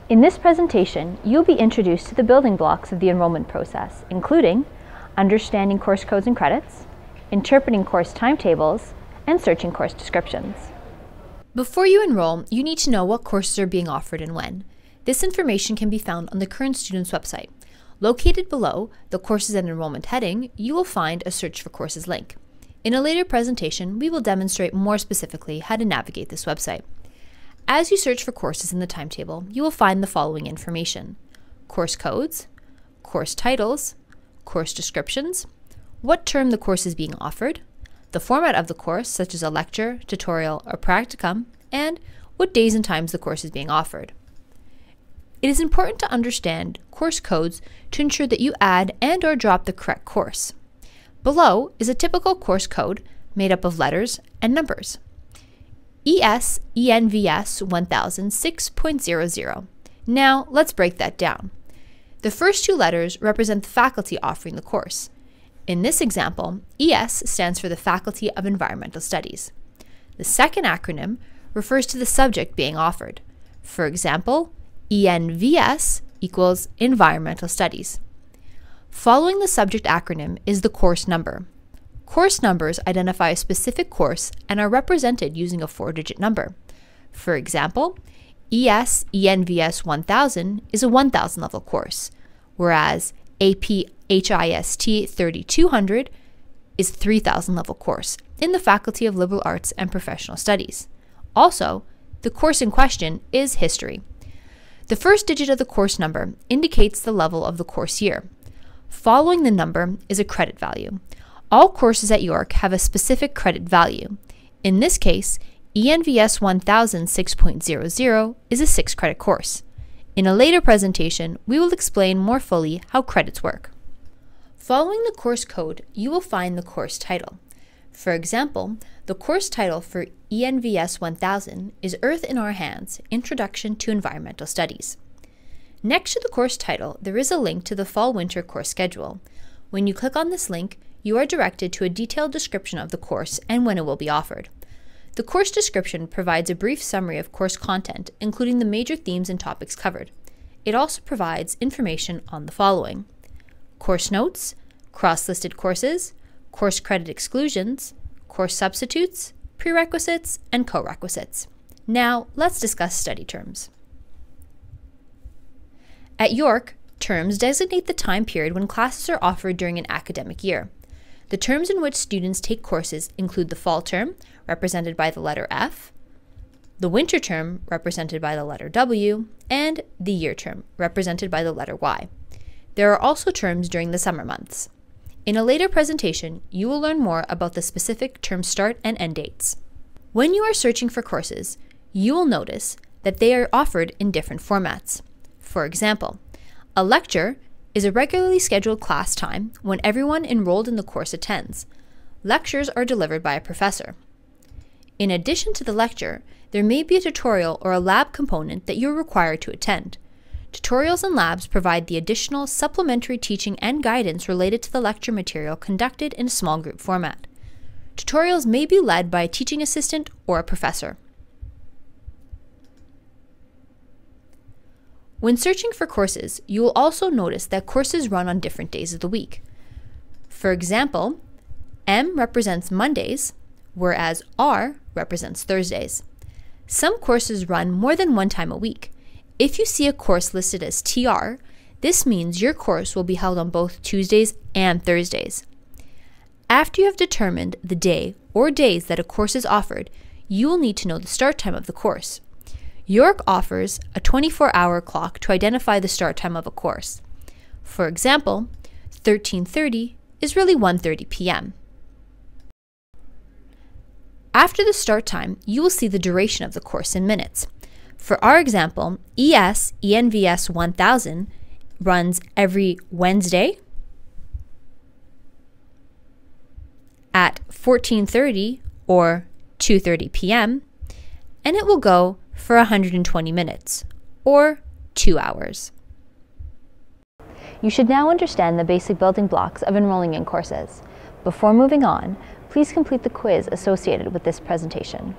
In this presentation, you'll be introduced to the building blocks of the enrollment process, including understanding course codes and credits, interpreting course timetables, and searching course descriptions. Before you enroll, you need to know what courses are being offered and when. This information can be found on the current student's website. Located below the Courses and Enrollment heading, you will find a Search for Courses link. In a later presentation, we will demonstrate more specifically how to navigate this website. As you search for courses in the timetable, you will find the following information: course codes, course titles, course descriptions, what term the course is being offered, the format of the course, such as a lecture, tutorial, or practicum, and what days and times the course is being offered. It is important to understand course codes to ensure that you add and/or drop the correct course. Below is a typical course code made up of letters and numbers. ES/ENVS 1000 6.00. Now let's break that down. The first two letters represent the faculty offering the course. In this example, ES stands for the Faculty of Environmental Studies. The second acronym refers to the subject being offered. For example, ENVS equals Environmental Studies. Following the subject acronym is the course number. Course numbers identify a specific course and are represented using a 4-digit number. For example, ES/ENVS 1000 is a 1000 level course, whereas AP/HIST 3200 is a 3000 level course in the Faculty of Liberal Arts and Professional Studies. Also, the course in question is History. The first digit of the course number indicates the level of the course year. Following the number is a credit value. All courses at York have a specific credit value. In this case, ENVS 1000 6.00 is a 6-credit course. In a later presentation, we will explain more fully how credits work. Following the course code, you will find the course title. For example, the course title for ENVS 1000 is Earth in Our Hands, Introduction to Environmental Studies. Next to the course title, there is a link to the Fall-Winter course schedule. When you click on this link, you are directed to a detailed description of the course and when it will be offered. The course description provides a brief summary of course content, including the major themes and topics covered. It also provides information on the following: course notes, cross-listed courses, course credit exclusions, course substitutes, prerequisites, and co-requisites. Now, let's discuss study terms. At York, terms designate the time period when classes are offered during an academic year. The terms in which students take courses include the fall term, represented by the letter F, the winter term, represented by the letter W, and the year term, represented by the letter Y. There are also terms during the summer months. In a later presentation, you will learn more about the specific term start and end dates. When you are searching for courses, you will notice that they are offered in different formats. For example, a lecture is a regularly scheduled class time when everyone enrolled in the course attends. Lectures are delivered by a professor. In addition to the lecture, there may be a tutorial or a lab component that you're required to attend. Tutorials and labs provide the additional supplementary teaching and guidance related to the lecture material conducted in a small group format. Tutorials may be led by a teaching assistant or a professor. When searching for courses, you will also notice that courses run on different days of the week. For example, M represents Mondays, whereas R represents Thursdays. Some courses run more than one time a week. If you see a course listed as TR, this means your course will be held on both Tuesdays and Thursdays. After you have determined the day or days that a course is offered, you will need to know the start time of the course. York offers a 24-hour clock to identify the start time of a course. For example, 13:30 is really 1:30 p.m. After the start time, you will see the duration of the course in minutes. For our example, ES/ENVS 1000 runs every Wednesday at 14:30 or 2:30 p.m., and it will go for 120 minutes, or 2 hours. You should now understand the basic building blocks of enrolling in courses. Before moving on, please complete the quiz associated with this presentation.